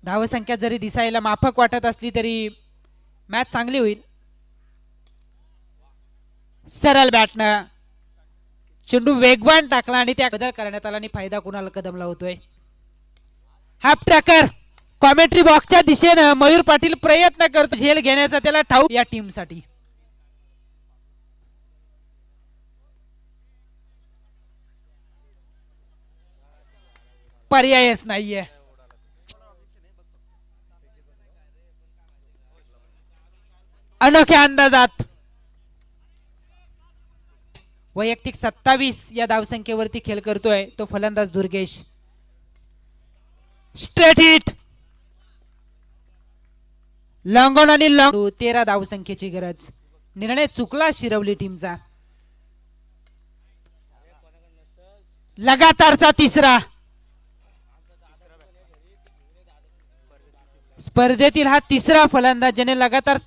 धावसंख्या जरी दिसायला माफक वाटत असली तरी मॅच चांगली होईल. सरळ बॅटनं चेंडू वेगवान टाकला आणि त्या बदल करण्यात आला आणि फायदा कुणाला कदमला होतोय. हाफ ट्रॅकर कॉमेंट्री बॉक्सच्या दिशेनं मयूर पाटील प्रयत्न करतो झेल घेण्याचा, त्याला ठाऊक या टीम साठी पर्यायच नाहीये. अनोख्या अंदाजात वैयक्तिक 27 या धावसंख्येवरती खेळ करतोय तो फलंदाज दुर्गेश. स्ट्रेट हिट लॉंगॉन आणि लॉंग 13 धावसंख्येची गरज. निर्णय चुकला शिरवली टीमचा. लगातारचा तिसरा. स्पर्धेतील हा तिसरा फलंदाज ज्याने लगातार